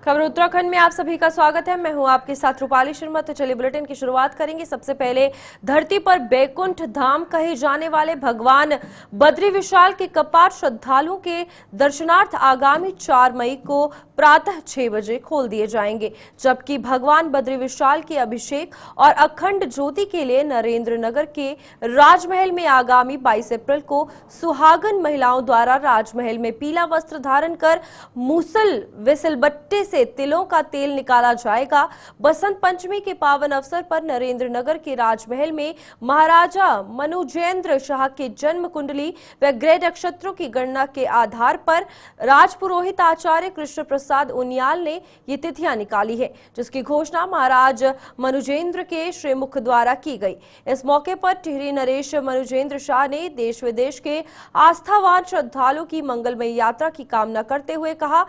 खबर उत्तराखंड में आप सभी का स्वागत है। मैं हूं आपके साथ रूपाली शर्मा। तो चलिए बुलेटिन की शुरुआत करेंगे। सबसे पहले धरती पर बैकुंठ धाम कहे जाने वाले भगवान बद्री विशाल के कपाट श्रद्धालुओं के दर्शनार्थ आगामी 4 मई को प्रातः 6 बजे खोल दिए जाएंगे, जबकि भगवान बद्री विशाल के अभिषेक और अखंड ज्योति के लिए नरेंद्र नगर के राजमहल में आगामी 22 अप्रैल को सुहागन महिलाओं द्वारा राजमहल में पीला वस्त्र धारण कर मूसल विसलबट्टे से तिलों का तेल निकाला जाएगा। बसंत पंचमी के पावन अवसर पर नरेंद्र नगर के राजमहल में महाराजा मनुजेंद्र शाह के जन्म कुंडली व ग्रह नक्षत्रों की गणना के आधार पर राजपुरोहित आचार्य कृष्ण प्रसाद उनियाल ने ये तिथियां निकाली है, जिसकी घोषणा महाराज मनुजेंद्र के श्रीमुख द्वारा की गई। इस मौके पर टिहरी नरेश मनुजेंद्र शाह ने देश विदेश के आस्थावान श्रद्धालुओं की मंगलमय यात्रा की कामना करते हुए कहा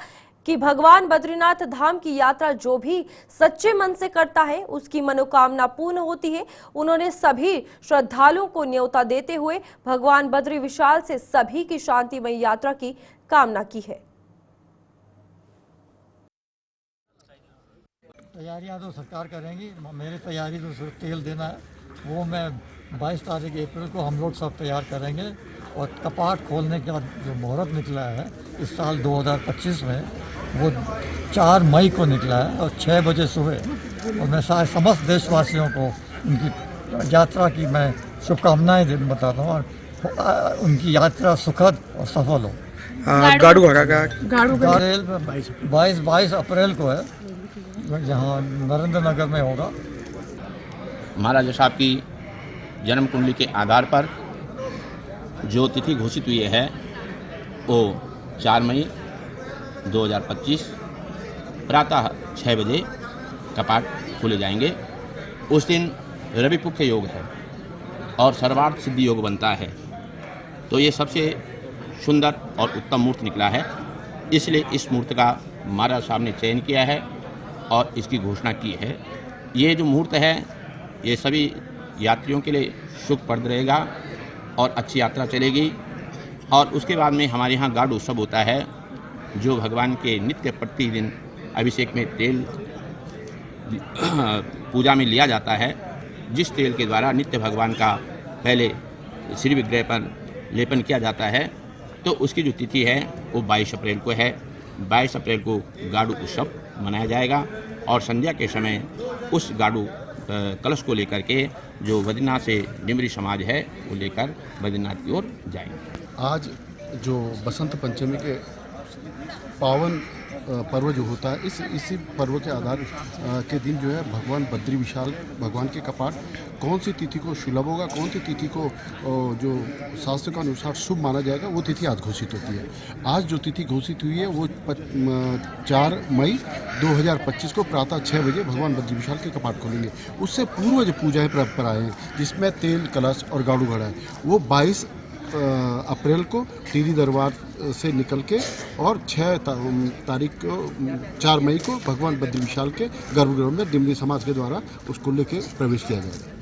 कि भगवान बद्रीनाथ धाम की यात्रा जो भी सच्चे मन से करता है उसकी मनोकामना पूर्ण होती है। उन्होंने सभी श्रद्धालुओं को न्योता देते हुए भगवान बद्री विशाल से सभी की शांतिमय यात्रा की कामना की है। तैयारियां तो सरकार करेंगी। मेरी तैयारी तो सिर्फ तेल देना है, वो मैं 22 तारीख अप्रैल को हम लोग सब तैयार करेंगे। और कपाट खोलने का जो मुहूर्त निकला है इस साल 2025 में, वो 4 मई को निकला है और 6 बजे सुबह। और मैं समस्त देशवासियों को उनकी यात्रा की मैं शुभकामनाएं बताता हूँ और उनकी यात्रा सुखद और सफल हो। गाड़ू का 22 अप्रैल को है, जहाँ नरेंद्र नगर में होगा। महाराजा साहब की जन्म कुंडली के आधार पर जो तिथि घोषित हुई है वो 4 मई 2025 प्रातः 6 बजे कपाट खोले जाएंगे। उस दिन रवि पुख्य योग है और सर्वार्थ सिद्धि योग बनता है, तो ये सबसे सुंदर और उत्तम मूर्त निकला है। इसलिए इस मूर्त का महाराज साहब ने चयन किया है और इसकी घोषणा की है। ये जो मुहूर्त है ये सभी यात्रियों के लिए सुखप्रद रहेगा और अच्छी यात्रा चलेगी। और उसके बाद में हमारे यहाँ गार्ड उत्सव होता है, जो भगवान के नित्य प्रतिदिन अभिषेक में तेल पूजा में लिया जाता है, जिस तेल के द्वारा नित्य भगवान का पहले श्री विग्रह पर लेपन किया जाता है। तो उसकी जो तिथि है वो 22 अप्रैल को है। 22 अप्रैल को गाड़ू उत्सव मनाया जाएगा और संध्या के समय उस गाड़ू कलश को लेकर के जो बद्रीनाथ से डिमरी समाज है वो लेकर बद्रीनाथ की ओर जाएंगे। आज जो बसंत पंचमी के पावन पर्व जो होता है, इसी पर्व के आधार के दिन जो है भगवान बद्री विशाल भगवान के कपाट कौन सी तिथि को सुलभ होगा, कौन सी तिथि को जो शास्त्र के अनुसार शुभ माना जाएगा, वो तिथि आज घोषित होती है। आज जो तिथि घोषित हुई है वो 4 मई 2025 को प्रातः 6 बजे भगवान बद्री विशाल के कपाट खोलेंगे। उससे पूर्व जो पूजाएँ परंपराएँ हैं जिसमें तेल कलश और गाड़ू घड़ा है, वो 22 अप्रैल को टिहरी दरबार से निकल के और 6 तारीख को 4 मई को भगवान बद्री विशाल के गर्भगृह में डिमरी समाज के द्वारा उसको लेके प्रवेश किया जाएगा।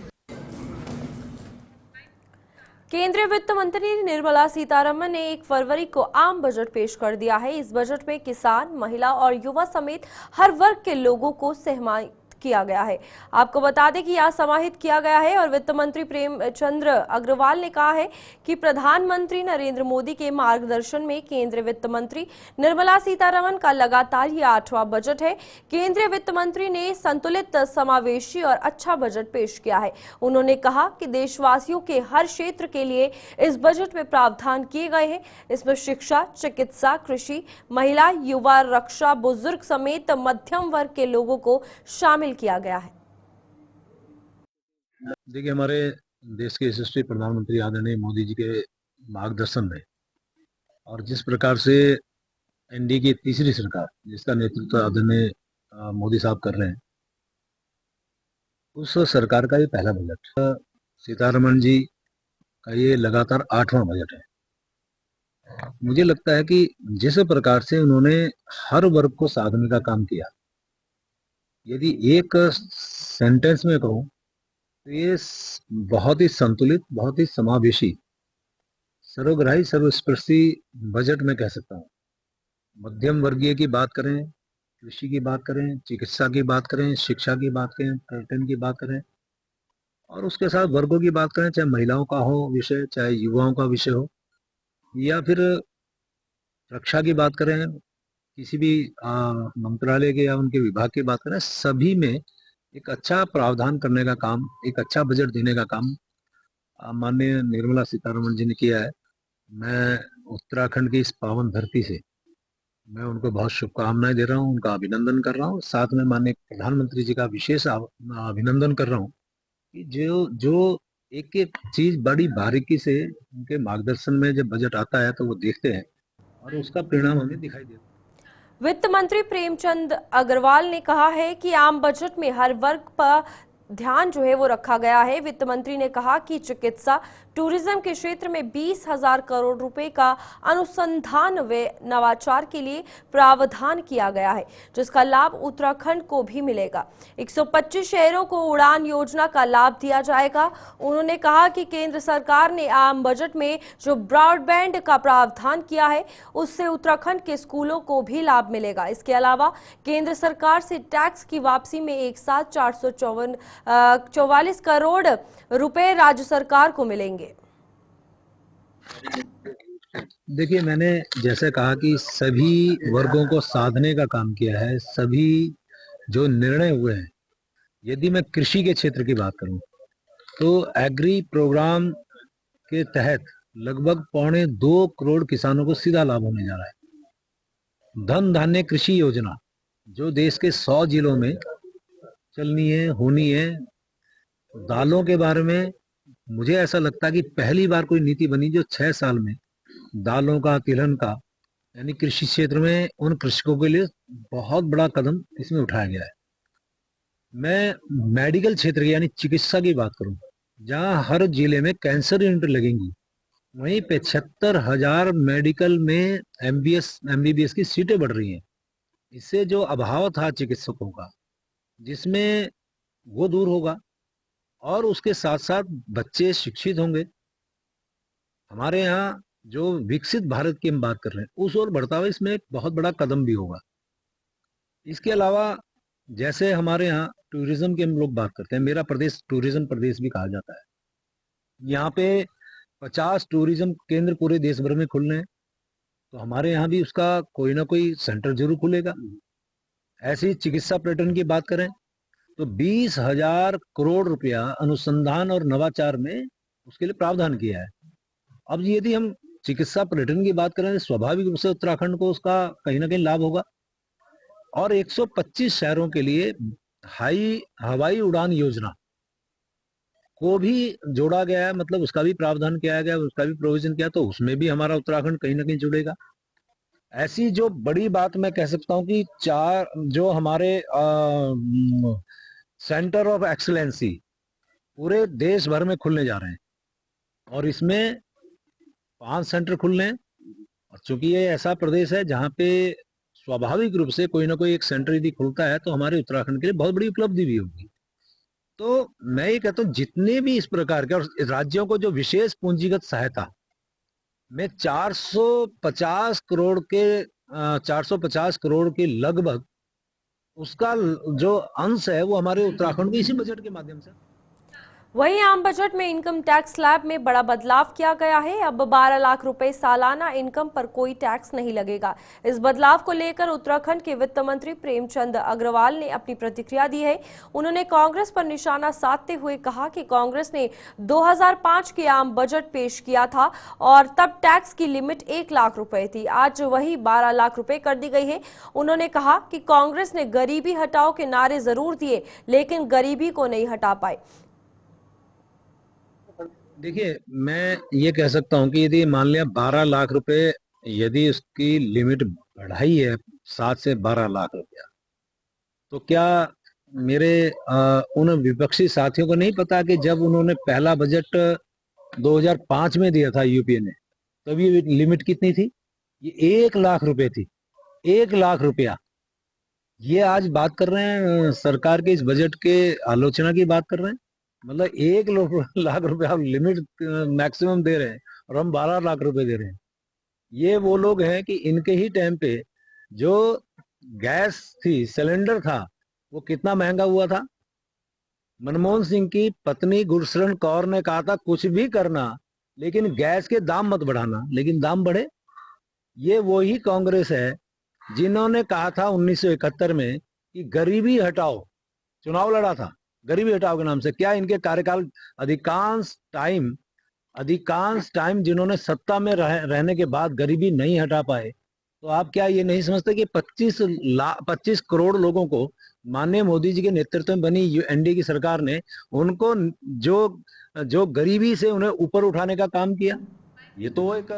केंद्रीय वित्त मंत्री निर्मला सीतारमण ने 1 फरवरी को आम बजट पेश कर दिया है। इस बजट में किसान, महिला और युवा समेत हर वर्ग के लोगों को सहमायित किया गया है। आपको बता दें कि यह समाहित किया गया है और वित्त मंत्री प्रेमचंद्र अग्रवाल ने कहा है कि प्रधानमंत्री नरेंद्र मोदी के मार्गदर्शन में केंद्रीय वित्त मंत्री निर्मला सीतारमण का लगातार यह 8वां बजट है। केंद्रीय वित्त मंत्री ने संतुलित, समावेशी और अच्छा बजट पेश किया है। उन्होंने कहा कि देशवासियों के हर क्षेत्र के लिए इस बजट में प्रावधान किए गए हैं। इसमें शिक्षा, चिकित्सा, कृषि, महिला, युवा, रक्षा, बुजुर्ग समेत मध्यम वर्ग के लोगों को शामिल किया गया है। देखिए, हमारे देश के यशस्वी प्रधानमंत्री आदरणीय मोदी जी के मार्गदर्शन में और जिस प्रकार से एनडीए की तीसरी सरकार जिसका नेतृत्व आदरणीय मोदी साहब कर रहे हैं, उस सरकार का ये पहला बजट। सीतारमण जी का ये लगातार 8वां बजट है। मुझे लगता है कि जिस प्रकार से उन्होंने हर वर्ग को साधने का काम किया, यदि एक सेंटेंस में कहूं तो ये बहुत ही संतुलित, बहुत ही समावेशी, सर्वग्राही, सर्वस्पर्शी बजट में कह सकता हूं। मध्यम वर्गीय की बात करें कृषि की बात करें, चिकित्सा की बात करें, शिक्षा की बात करें, पर्यटन की बात करें, और उसके साथ वर्गों की बात करें, चाहे महिलाओं का हो विषय, चाहे युवाओं का विषय हो, या फिर रक्षा की बात करें, किसी भी मंत्रालय के या उनके विभाग की बात करें, सभी में एक अच्छा प्रावधान करने का काम, एक अच्छा बजट देने का काम माननीय निर्मला सीतारमण जी ने किया है। मैं उत्तराखंड की इस पावन धरती से मैं उनको बहुत शुभकामनाएं दे रहा हूं, उनका अभिनंदन कर रहा हूं। साथ में माननीय प्रधानमंत्री जी का विशेष अभिनंदन कर रहा हूं कि जो जो एक एक चीज बड़ी बारीकी से उनके मार्गदर्शन में जब बजट आता है तो वो देखते हैं और उसका परिणाम हमें दिखाई देता है। वित्त मंत्री प्रेमचंद अग्रवाल ने कहा है कि आम बजट में हर वर्ग पर ध्यान जो है वो रखा गया है। वित्त मंत्री ने कहा कि चिकित्सा टूरिज्म के क्षेत्र में 20,000 करोड़ रुपए का अनुसंधान व नवाचार के लिए प्रावधान किया गया है, जिसका लाभ उत्तराखंड को भी मिलेगा। 125 शहरों को उड़ान योजना का लाभ दिया जाएगा। उन्होंने कहा कि केंद्र सरकार ने आम बजट में जो ब्रॉडबैंड का प्रावधान किया है उससे उत्तराखंड के स्कूलों को भी लाभ मिलेगा। इसके अलावा केंद्र सरकार से टैक्स की वापसी में एक साथ 444 करोड़ रुपए राज्य सरकार को मिलेंगे। देखिए, मैंने जैसे कहा कि सभी वर्गों को साधने का काम किया है, सभी जो निर्णय हुए हैं। यदि मैं कृषि के क्षेत्र की बात करूं तो एग्री प्रोग्राम के तहत लगभग 1.25 करोड़ किसानों को सीधा लाभ होने जा रहा है। धन धान्य कृषि योजना जो देश के 100 जिलों में चलनी है, होनी है। दालों के बारे में मुझे ऐसा लगता है कि पहली बार कोई नीति बनी जो 6 साल में दालों का, तिलहन का, यानी कृषि क्षेत्र में उन कृषकों के लिए बहुत बड़ा कदम इसमें उठाया गया है। मैं मेडिकल क्षेत्र की यानी चिकित्सा की बात करूं, जहां हर जिले में कैंसर यूनिट लगेंगी, वहीं 75,000 मेडिकल में एमबीबीएस की सीटें बढ़ रही हैं। इससे जो अभाव था चिकित्सकों का, जिसमें वो दूर होगा और उसके साथ साथ बच्चे शिक्षित होंगे। हमारे यहाँ जो विकसित भारत की हम बात कर रहे हैं उस ओर बढ़ता हुआ इसमें एक बहुत बड़ा कदम भी होगा। इसके अलावा जैसे हमारे यहाँ टूरिज्म की हम लोग बात करते हैं, मेरा प्रदेश टूरिज्म प्रदेश भी कहा जाता है। यहाँ पे 50 टूरिज्म केंद्र पूरे देश भर में खुलने हैं, तो हमारे यहाँ भी उसका कोई ना कोई सेंटर जरूर खुलेगा। ऐसी चिकित्सा पर्यटन की बात करें तो 20,000 करोड़ रुपया अनुसंधान और नवाचार में उसके लिए प्रावधान किया है। अब यदि हम चिकित्सा पर्यटन की बात करें तो स्वाभाविक रूप से उत्तराखंड को उसका कहीं ना कहीं लाभ होगा। और 125 शहरों के लिए हवाई उड़ान योजना को भी जोड़ा गया है, मतलब उसका भी प्रावधान किया गया, उसका भी प्रोविजन किया, तो उसमें भी हमारा उत्तराखंड कहीं ना कहीं जुड़ेगा। ऐसी जो बड़ी बात मैं कह सकता हूं कि 4 जो हमारे सेंटर ऑफ एक्सीलेंसी पूरे देश भर में खुलने जा रहे हैं और इसमें 5 सेंटर खुलने हैं। और चूंकि ये ऐसा प्रदेश है जहाँ पे स्वाभाविक रूप से कोई ना कोई एक सेंटर यदि खुलता है तो हमारे उत्तराखंड के लिए बहुत बड़ी उपलब्धि भी होगी। तो मैं ये कहता हूँ जितने भी इस प्रकार के और राज्यों को जो विशेष पूंजीगत सहायता में 450 करोड़ के लगभग उसका जो अंश है वो हमारे उत्तराखंड के इसी बजट के माध्यम से। वहीं आम बजट में इनकम टैक्स स्लैब में बड़ा बदलाव किया गया है। अब 12 लाख रुपए सालाना इनकम पर कोई टैक्स नहीं लगेगा। इस बदलाव को लेकर उत्तराखंड के वित्त मंत्री प्रेमचंद अग्रवाल ने अपनी प्रतिक्रिया दी है। उन्होंने कांग्रेस पर निशाना साधते हुए कहा कि कांग्रेस ने 2005 के आम बजट पेश किया था और तब टैक्स की लिमिट 1 लाख रुपए थी। आज वही 12 लाख रुपए कर दी गई है। उन्होंने कहा कि कांग्रेस ने गरीबी हटाओ के नारे जरूर दिए, लेकिन गरीबी को नहीं हटा पाए। देखिए, मैं ये कह सकता हूँ कि यदि मान लिया 12 लाख रुपए यदि उसकी लिमिट बढ़ाई है 7 से 12 लाख रुपया, तो क्या मेरे उन विपक्षी साथियों को नहीं पता कि जब उन्होंने पहला बजट 2005 में दिया था यूपीए ने, तब ये लिमिट कितनी थी? ये 1 लाख रुपए थी। 1 लाख रुपया। ये आज बात कर रहे हैं सरकार के इस बजट के आलोचना की बात कर रहे हैं, मतलब 1 लाख रुपए आप लिमिट मैक्सिमम दे रहे हैं और हम 12 लाख रुपए दे रहे हैं। ये वो लोग हैं कि इनके ही टाइम पे जो गैस थी, सिलेंडर था, वो कितना महंगा हुआ था। मनमोहन सिंह की पत्नी गुरशरण कौर ने कहा था कुछ भी करना लेकिन गैस के दाम मत बढ़ाना, लेकिन दाम बढ़े। ये वही कांग्रेस है जिन्होंने कहा था 1971 में कि गरीबी हटाओ, चुनाव लड़ा था गरीबी हटाओ के नाम से। क्या इनके कार्यकाल अधिकांश टाइम जिन्होंने सत्ता में रहने के बाद गरीबी नहीं हटा पाए, तो आप क्या ये नहीं समझते कि 25 करोड़ लोगों को माननीय मोदी जी के नेतृत्व में बनी एनडीए की सरकार ने उनको जो जो गरीबी से उन्हें ऊपर उठाने का काम किया। ये तो एक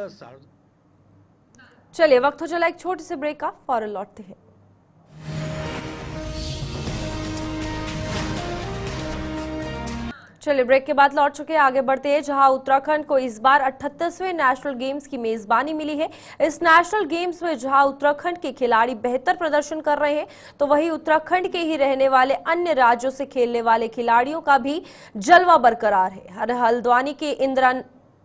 चलिए वक्त हो चला एक छोटे से ब्रेक का, फौरन लौटते हैं। चलिए ब्रेक के बाद लौट चुके हैं, आगे बढ़ते हैं। जहां उत्तराखंड को इस बार 78वें नेशनल गेम्स की मेजबानी मिली है। इस नेशनल गेम्स में जहां उत्तराखंड के खिलाड़ी बेहतर प्रदर्शन कर रहे हैं, तो वहीं उत्तराखंड के ही रहने वाले अन्य राज्यों से खेलने वाले खिलाड़ियों का भी जलवा बरकरार है। हल्द्वानी के इंदिरा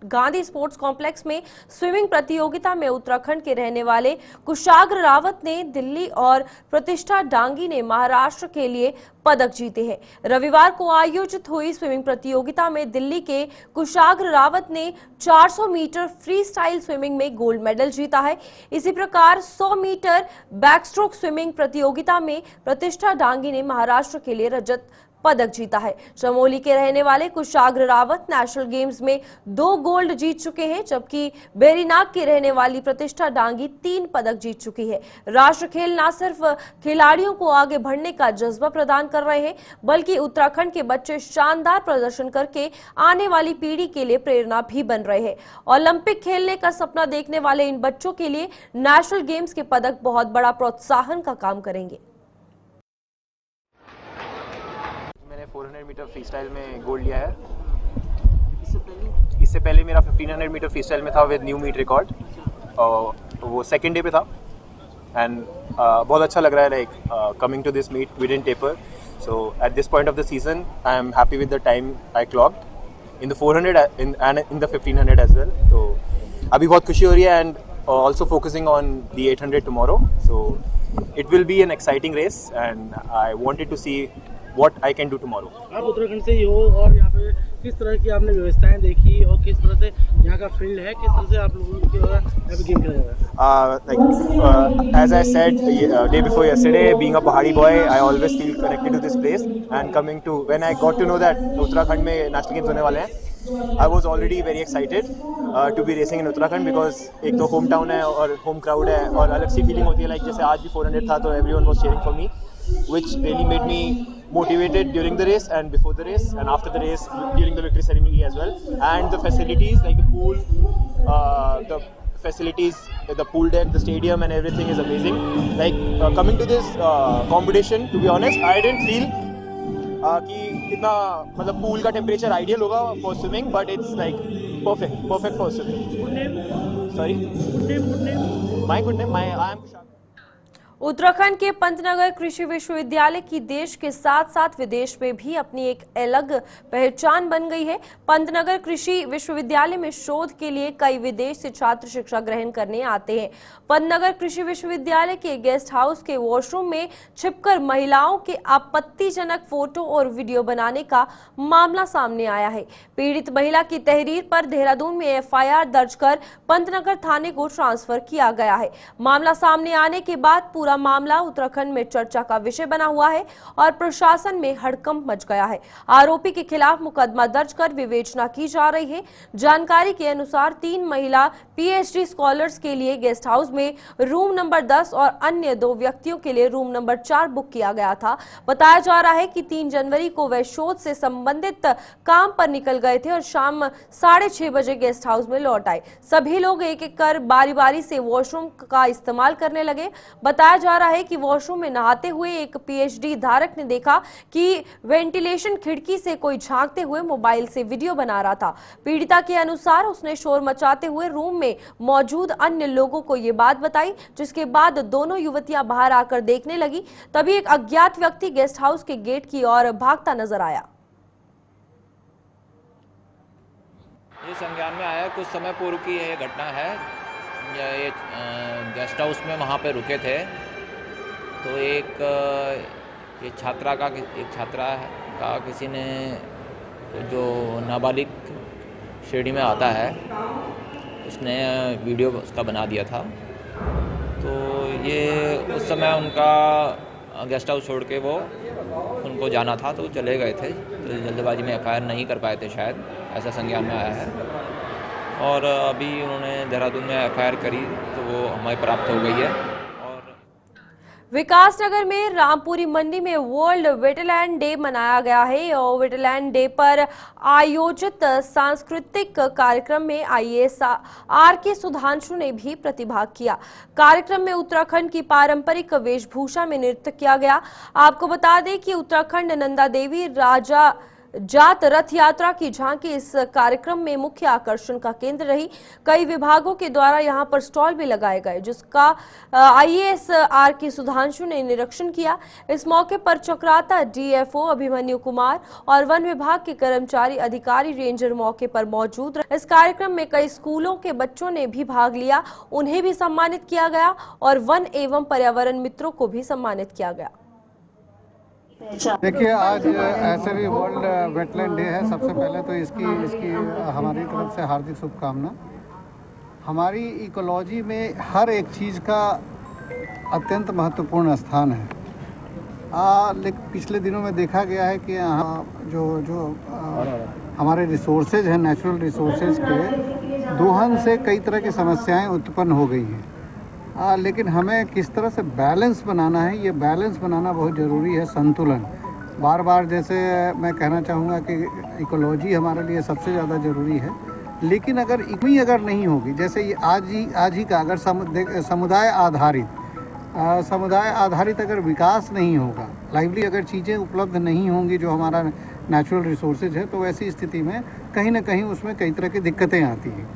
गांधी स्पोर्ट्स कॉम्प्लेक्स में स्विमिंग प्रतियोगिता में उत्तराखंड के रहने वाले कुशाग्र रावत ने दिल्ली और प्रतिष्ठा डांगी ने महाराष्ट्र के लिए पदक जीते हैं। रविवार को आयोजित हुई स्विमिंग प्रतियोगिता में दिल्ली के कुशाग्र रावत ने 400 मीटर फ्री स्टाइल स्विमिंग में गोल्ड मेडल जीता है। इसी प्रकार 100 मीटर बैकस्ट्रोक स्विमिंग प्रतियोगिता में प्रतिष्ठा डांगी ने महाराष्ट्र के लिए रजत पदक जीता है। चमोली के रहने वाले कुशाग्र रावत नेशनल गेम्स में 2 गोल्ड जीत चुके हैं, जबकि बेरीनाग की रहने वाली प्रतिष्ठा डांगी 3 पदक जीत चुकी है। राष्ट्र खेल न सिर्फ खिलाड़ियों को आगे बढ़ने का जज्बा प्रदान कर रहे हैं, बल्कि उत्तराखंड के बच्चे शानदार प्रदर्शन करके आने वाली पीढ़ी के लिए प्रेरणा भी बन रहे हैं। ओलंपिक खेलने का सपना देखने वाले इन बच्चों के लिए नेशनल गेम्स के पदक बहुत बड़ा प्रोत्साहन का काम करेंगे। 400 मीटर फ्री स्टाइल में गोल्ड लिया है। इससे पहले मेरा 1500 मीटर फ्री स्टाइल में था विद न्यू मीट रिकॉर्ड, और वो सेकेंड डे पे था। एंड बहुत अच्छा लग रहा है, like coming to this meet we didn't taper, so at this point of the season I am happy with the time I clocked in the 400 and in the 1500 as well. तो अभी बहुत खुशी हो रही है, and also focusing on the 800 tomorrow, so it will be an exciting race and I wanted to see what I can do tomorrow. आप उत्तराखंड से ही हो, और यहाँ पे किस तरह की आपने व्यवस्थाएं देखी और किस तरह से यहाँ का फील्ड है, किस तरह से आप लोगों के द्वारा यहाँ पे गेम खेला जा रहा है? As I said day before yesterday, being a Pahadi boy, I always feel connected to this place, and coming to when I got to know that Uttarakhand में नेशनल गेम्स होने वाले हैं, I was already very excited to be racing in Uttarakhand, because एक तो home town है और home crowd है, और अलग सी फीलिंग होती है। लाइक जैसे आज भी 400 था तो everyone was cheering for me, which really made me motivated during the race and before the race and after the race during the victory ceremony as well. And the facilities like the pool, the facilities, the pool deck, the stadium and everything is amazing. Like coming to this competition, to be honest, I didn't feel कि इतना मतलब pool का temperature ideal होगा for swimming, but it's like perfect for swimming. Sorry, my good name, I am Uttarakhand के पंतनगर कृषि विश्वविद्यालय की देश के साथ साथ विदेश में भी अपनी एक अलग पहचान बन गई है। पंतनगर कृषि विश्वविद्यालय में शोध के लिए कई विदेश से छात्र शिक्षा ग्रहण करने आते हैं। पंतनगर कृषि विश्वविद्यालय के गेस्ट हाउस के वॉशरूम में छिपकर महिलाओं के आपत्तिजनक फोटो और वीडियो बनाने का मामला सामने आया है। पीड़ित महिला की तहरीर पर देहरादून में एफआईआर दर्ज कर पंतनगर थाने को ट्रांसफर किया गया है। मामला सामने आने के बाद पूरा मामला उत्तराखंड में चर्चा का विषय बना हुआ है और प्रशासन में हड़कंप मच गया है। आरोपी के खिलाफ मुकदमा दर्ज कर विवेचना की जा रही है। जानकारी के अनुसार 3 महिला पीएचडी स्कॉलर्स के लिए गेस्ट हाउस में रूम नंबर 10 और अन्य 2 व्यक्तियों के लिए रूम नंबर 4 बुक किया गया था। बताया जा रहा है कि 3 जनवरी को वे शोध से संबंधित काम पर निकल गए थे और शाम 6:30 बजे गेस्ट हाउस में लौट आए। सभी लोग एक एक कर बारी बारी से वॉशरूम का इस्तेमाल करने लगे। बताया जा रहा है कि वॉशरूम में नहाते हुए एक पीएचडी धारक ने देखा कि वेंटिलेशन खिड़की से कोई झांकते हुए मोबाइल से वीडियो बना रहा था। पीड़िता के अनुसार उसने शोर मचाते हुए रूम में मौजूद अन्य लोगों को ये बात बताई, जिसके बाद दोनों युवतियां बाहर आकर देखने लगी। तभी एक अज्ञात व्यक्ति गेस्ट हाउस के गेट की ओर भागता नजर आया। ये संज्ञान में आया कुछ समय पूर्व की यह घटना है। ये गेस्ट हाउस में वहाँ पे रुके थे तो एक छात्रा का किसी ने जो नाबालिग श्रेणी में आता है उसने वीडियो उसका बना दिया था। तो ये उस समय उनका गेस्ट हाउस छोड़ के वो उनको जाना था तो चले गए थे, तो जल्दबाजी में एफआईआर नहीं कर पाए थे शायद, ऐसा संज्ञान में आया है। और अभी उन्होंने देहरादून में एफआईआर करी तो वो हमें प्राप्त हो गई है। विकासनगर में रामपुरी मंडी में वर्ल्ड वेटलैंड डे मनाया गया है और वेटलैंड डे पर आयोजित सांस्कृतिक कार्यक्रम में आईएएस आरके सुधांशु ने भी प्रतिभाग किया। कार्यक्रम में उत्तराखंड की पारंपरिक वेशभूषा में नृत्य किया गया। आपको बता दें कि उत्तराखंड नंदा देवी राजा जात रथ यात्रा की झांकी इस कार्यक्रम में मुख्य आकर्षण का केंद्र रही। कई विभागों के द्वारा यहां पर स्टॉल भी लगाए गए जिसका आईएएस आरके सुधांशु ने निरीक्षण किया। इस मौके पर चक्राता डीएफओ अभिमन्यु कुमार और वन विभाग के कर्मचारी अधिकारी रेंजर मौके पर मौजूद रहे। इस कार्यक्रम में कई स्कूलों के बच्चों ने भी भाग लिया, उन्हें भी सम्मानित किया गया और वन एवं पर्यावरण मित्रों को भी सम्मानित किया गया। देखिए, आज ऐसे भी वर्ल्ड वेटलैंड डे है। सबसे पहले तो इसकी हमारी तरफ से हार्दिक शुभकामना। हमारी इकोलॉजी में हर एक चीज़ का अत्यंत महत्वपूर्ण स्थान है। लेकिन पिछले दिनों में देखा गया है कि यहाँ जो हमारे रिसोर्सेज हैं, नेचुरल रिसोर्सेज के दोहन से कई तरह की समस्याएं उत्पन्न हो गई हैं। लेकिन हमें किस तरह से बैलेंस बनाना है, ये बैलेंस बनाना बहुत ज़रूरी है, संतुलन। बार बार जैसे मैं कहना चाहूँगा कि इकोलॉजी हमारे लिए सबसे ज़्यादा ज़रूरी है, लेकिन अगर नहीं होगी, जैसे ये आज ही का अगर समुदाय आधारित अगर विकास नहीं होगा, लाइवली अगर चीज़ें उपलब्ध नहीं होंगी जो हमारा नेचुरल रिसोर्सेज है, तो वैसी स्थिति में कहीं ना कहीं उसमें कई तरह की दिक्कतें आती हैं।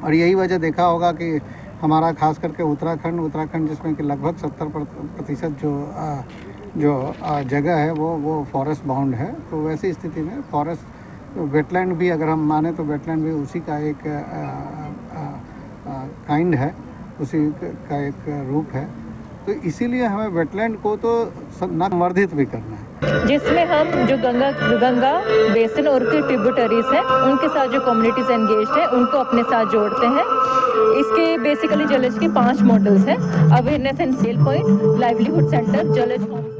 और यही वजह देखा होगा कि हमारा खास करके उत्तराखंड जिसमें कि लगभग 70% जो जगह है वो फॉरेस्ट बाउंड है। तो वैसी स्थिति में फॉरेस्ट वेटलैंड भी अगर हम माने तो वेटलैंड भी उसी का एक काइंड है, उसी का एक रूप है। तो इसीलिए हमें वेटलैंड को तो संवर्धित भी करना है, जिसमें हम जो गंगा बेसिन और उसके ट्रिब्यूटरीज हैं उनके साथ जो कम्युनिटीज एंगेज्ड हैं उनको अपने साथ जोड़ते हैं। इसके बेसिकली जलज के 5 मॉडल्स हैं: awareness and cell point, livelihood centre, Jalaj homestay.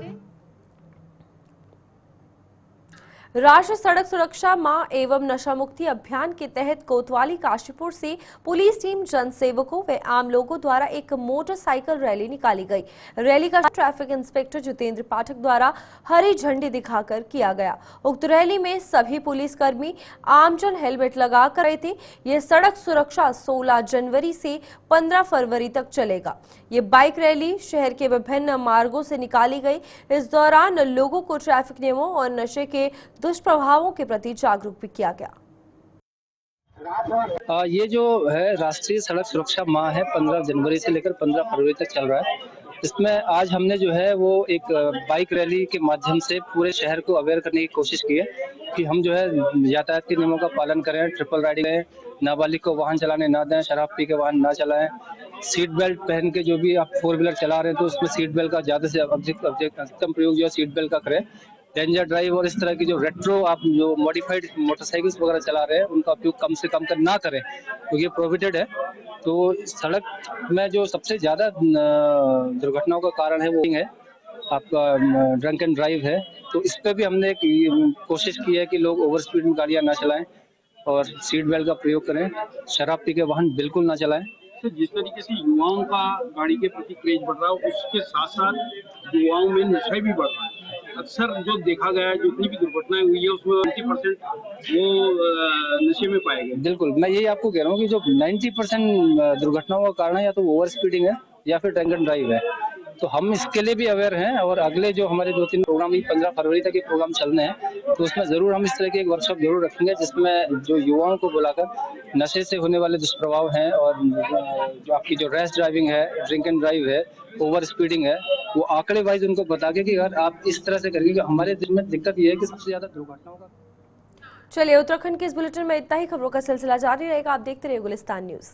राष्ट्रीय सड़क सुरक्षा माह एवं नशा मुक्ति अभियान के तहत कोतवाली काशीपुर से पुलिस टीम, जनसेवकों व आम लोगों द्वारा एक मोटरसाइकिल रैली निकाली गई। रैली का ट्रैफिक इंस्पेक्टर जितेंद्र पाठक द्वारा हरी झंडी दिखाकर किया गया। उक्त रैली में सभी पुलिसकर्मी आमजन हेलमेट लगा कर रहे थे। यह सड़क सुरक्षा 16 जनवरी से 15 फरवरी तक चलेगा। ये बाइक रैली शहर के विभिन्न मार्गों से निकाली गई। इस दौरान लोगों को ट्रैफिक नियमों और नशे के दुष्प्रभावों के प्रति जागरूक भी किया गया। ये जो है राष्ट्रीय सड़क सुरक्षा माह है, 15 जनवरी से लेकर 15 फरवरी तक चल रहा है। इसमें आज हमने जो है वो एक बाइक रैली के माध्यम से पूरे शहर को अवेयर करने की कोशिश की है कि हम जो है यातायात के नियमों का पालन करें, ट्रिपल राइडिंग करें, नाबालिग को वाहन चलाने ना दें, शराब पी के वाहन ना चलाएं, सीट बेल्ट पहन के जो भी आप 4 व्हीलर चला रहे हैं तो उसमें सीट बेल्ट का ज़्यादा से अधिकतम प्रयोग जो है सीट बेल्ट का करें। डेंजर ड्राइव और इस तरह की जो रेट्रो आप जो मॉडिफाइड मोटरसाइकिल्स वगैरह चला रहे हैं उनका उपयोग कम से कम ना करें क्योंकि ये प्रोहिबिटेड है। तो सड़क में जो सबसे ज़्यादा दुर्घटनाओं का कारण है वो है आपका ड्रंक एंड ड्राइव है। तो इस पर भी हमने कोशिश की है कि लोग ओवर स्पीड में गाड़ियाँ ना चलाएं और सीट बेल्ट का प्रयोग करें, शराब पी के वाहन बिल्कुल ना चलाएं। तो जिस तरीके से युवाओं का गाड़ी के प्रति क्रेज बढ़ रहा है उसके साथ साथ युवाओं में नशा भी बढ़ रहा है। अक्सर जो देखा गया है जितनी भी दुर्घटनाएं हुई है उसमें 90% वो नशे में पाए गए। बिल्कुल, मैं यही आपको कह रहा हूँ कि जो 90% दुर्घटनाओं का कारण है या तो ओवर स्पीडिंग है या फिर ड्रंक एंड ड्राइव है। तो हम इसके लिए भी अवेयर हैं और अगले जो हमारे 2-3 प्रोग्राम 15 फरवरी तक के प्रोग्राम चलने हैं तो उसमें जरूर हम इस तरह की एक वर्कशॉप जरूर रखेंगे जिसमें जो युवाओं को बुलाकर नशे से होने वाले दुष्प्रभाव हैं और जो आपकी जो रैश ड्राइविंग है, ड्रिंक एंड ड्राइव है, ओवर स्पीडिंग है, वो आंकड़े वाइज उनको बता के कि अगर आप इस तरह से करेंगे कि हमारे दिल में दिक्कत ये है कि सबसे ज्यादा दुर्घटनाओं का। चलिए, उत्तराखंड के इस बुलेटिन में इतना ही। खबरों का सिलसिला जारी रहेगा। आप देखते रहिए गुलिस्तान न्यूज।